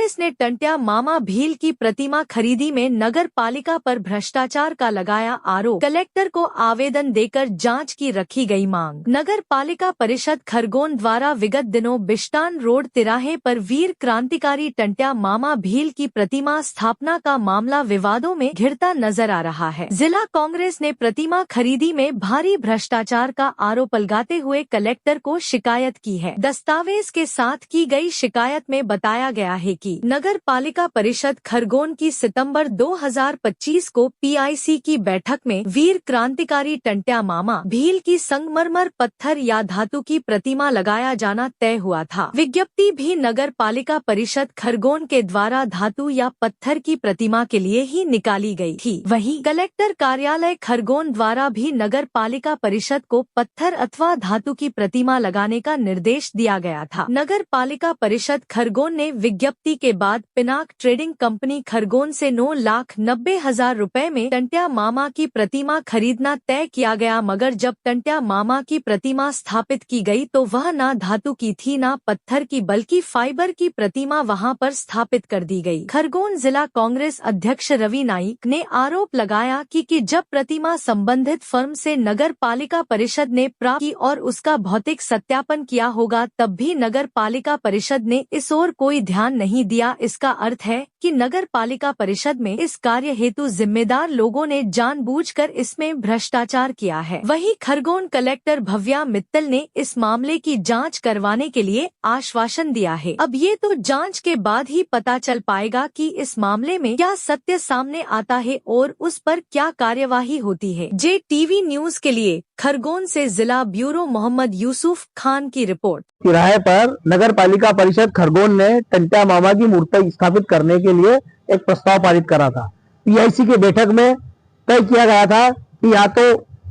कांग्रेस ने टंट्या मामा भील की प्रतिमा खरीदी में नगर पालिका पर भ्रष्टाचार का लगाया आरोप। कलेक्टर को आवेदन देकर जांच की रखी गई मांग। नगर पालिका परिषद खरगोन द्वारा विगत दिनों बिष्टान रोड तिराहे पर वीर क्रांतिकारी टंट्या मामा भील की प्रतिमा स्थापना का मामला विवादों में घिरता नजर आ रहा है। जिला कांग्रेस ने प्रतिमा खरीदी में भारी भ्रष्टाचार का आरोप लगाते हुए कलेक्टर को शिकायत की है। दस्तावेज के साथ की गई शिकायत में बताया गया है कि नगर पालिका परिषद खरगोन की सितंबर 2025 को पीआईसी की बैठक में वीर क्रांतिकारी टंट्या मामा भील की संगमरमर पत्थर या धातु की प्रतिमा लगाया जाना तय हुआ था। विज्ञप्ति भी नगर पालिका परिषद खरगोन के द्वारा धातु या पत्थर की प्रतिमा के लिए ही निकाली गई थी। वहीं कलेक्टर कार्यालय खरगोन द्वारा भी नगर पालिका परिषद को पत्थर अथवा धातु की प्रतिमा लगाने का निर्देश दिया गया था। नगर पालिका परिषद खरगोन ने विज्ञप्ति के बाद पिनाक ट्रेडिंग कंपनी खरगोन से 9,90,000 रुपए में टंट्या मामा की प्रतिमा खरीदना तय किया गया, मगर जब टंट्या मामा की प्रतिमा स्थापित की गई तो वह ना धातु की थी ना पत्थर की, बल्कि फाइबर की प्रतिमा वहां पर स्थापित कर दी गई। खरगोन जिला कांग्रेस अध्यक्ष रवि नाइक ने आरोप लगाया कि जब प्रतिमा संबंधित फर्म से नगर पालिका परिषद ने प्राप्त की और उसका भौतिक सत्यापन किया होगा, तब भी नगर पालिका परिषद ने इस ओर कोई ध्यान नहीं दिया। इसका अर्थ है कि नगर पालिका परिषद में इस कार्य हेतु जिम्मेदार लोगों ने जानबूझकर इसमें भ्रष्टाचार किया है। वहीं खरगोन कलेक्टर भव्या मित्तल ने इस मामले की जांच करवाने के लिए आश्वासन दिया है। अब ये तो जांच के बाद ही पता चल पाएगा कि इस मामले में क्या सत्य सामने आता है और उस पर क्या कार्यवाही होती है। JTV न्यूज के लिए खरगोन से जिला ब्यूरो मोहम्मद यूसुफ खान की रिपोर्ट। तिराहे पर नगर पालिका परिषद खरगोन ने टंट्या मामा की मूर्ति स्थापित करने के लिए एक प्रस्ताव पारित करा था। पीआईसी की बैठक में तय किया गया था कि या तो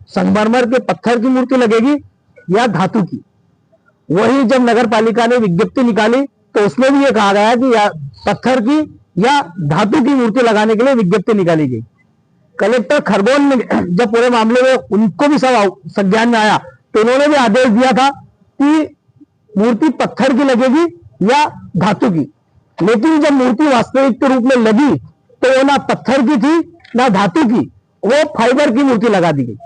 संगमरमर के पत्थर की मूर्ति लगेगी या धातु की। वही जब नगर पालिका ने विज्ञप्ति निकाली तो उसमें भी ये कहा गया कि या पत्थर की या धातु की मूर्ति लगाने के लिए विज्ञप्ति निकाली गई। कलेक्टर खरगोन ने जब पूरे मामले में उनको भी सब संज्ञान में आया तो उन्होंने भी आदेश दिया था कि मूर्ति पत्थर की लगेगी या धातु की। लेकिन जब मूर्ति वास्तविक के रूप में लगी तो वो ना पत्थर की थी ना धातु की, वो फाइबर की मूर्ति लगा दी गई।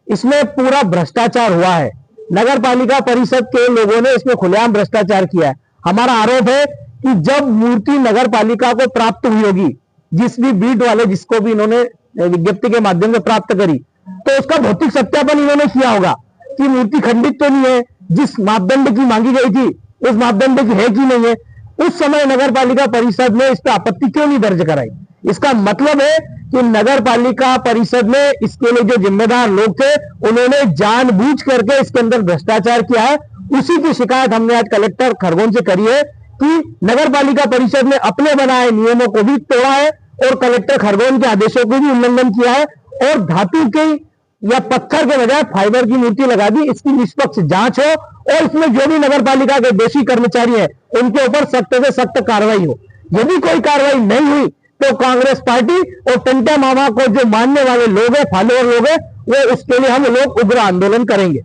इसमें पूरा भ्रष्टाचार हुआ है। नगर पालिका परिषद के लोगों ने इसमें खुलेआम भ्रष्टाचार किया है। हमारा आरोप है कि जब मूर्ति नगर पालिका को प्राप्त हुई होगी, जिस भी बीट वाले जिसको भी इन्होंने विज्ञप्ति के माध्यम से प्राप्त करी, तो उसका भौतिक सत्यापन इन्होंने किया होगा कि मूर्ति खंडित तो नहीं है, जिस मापदंड की मांगी गई थी उस मापदंड की है कि नहीं है। उस समय नगर पालिका परिषद ने इस पर आपत्ति क्यों नहीं दर्ज कराई? इसका मतलब है कि नगर पालिका परिषद ने इसके लिए जो जिम्मेदार लोग थे उन्होंने जानबूझ करके इसके अंदर भ्रष्टाचार किया है। उसी की शिकायत हमने आज कलेक्टर खरगोन से करी है कि नगर पालिका परिषद ने अपने बनाए नियमों को भी तोड़ा है और कलेक्टर खरगोन के आदेशों को भी उल्लंघन किया है और धातु के या पत्थर के बजाय फाइबर की मूर्ति लगा दी। इसकी निष्पक्ष जांच हो और इसमें जो भी नगर पालिका के दोषी कर्मचारी हैं उनके ऊपर सख्त से सख्त कार्रवाई हो। यदि कोई कार्रवाई नहीं हुई तो कांग्रेस पार्टी और टंट्या मामा को जो मानने वाले लोग हैं, फॉलोअर लोग हैं, वो उसके लिए हम लोग उग्र आंदोलन करेंगे।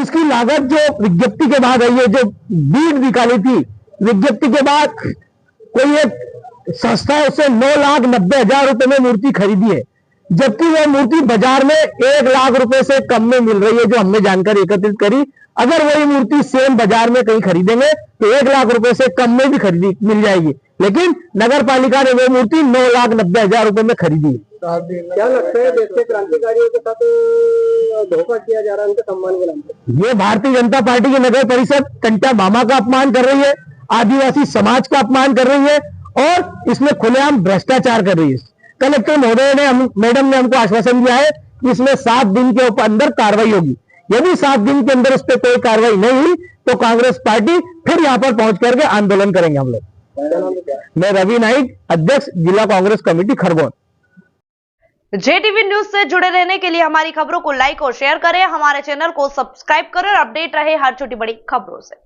इसकी लागत जो विज्ञप्ति के बाद आई है, जो बीड निकाली थी विज्ञप्ति के बाद, कोई एक संस्था है उससे 9,90,000 रुपए में मूर्ति खरीदी है, जबकि वह मूर्ति बाजार में 1 लाख रुपए से कम में मिल रही है। जो हमने जानकारी एकत्रित करी, अगर वही मूर्ति सेम बाजार में कहीं खरीदेंगे तो 1 लाख रुपए से कम में भी खरीदी मिल जाएगी, लेकिन नगर पालिका ने वो मूर्ति 9,90,000 रुपए में खरीदी है। क्या लगता है देश के क्रांतिकारियों के साथ धोखा किया जा रहा है उनके सम्मान के नाम पर? ये भारतीय जनता पार्टी की नगर परिषद टंट्या मामा का अपमान कर रही है, आदिवासी समाज का अपमान कर रही है और इसमें खुलेआम भ्रष्टाचार कर रही है। कलेक्टर महोदय ने मैडम ने हमको आश्वासन दिया है कि इसमें 7 दिन के अंदर कार्रवाई होगी। यदि 7 दिन के अंदर उस पर कोई कार्रवाई नहीं हुई तो कांग्रेस पार्टी फिर यहाँ पर पहुंच करके आंदोलन करेंगे हम लोग। मैं रवि नाइक, अध्यक्ष जिला Congress committee Khargone. JTV news से जुड़े रहने के लिए हमारी खबरों को लाइक और शेयर करें, हमारे चैनल को सब्सक्राइब करें और अपडेट रहे हर छोटी बड़ी खबरों से।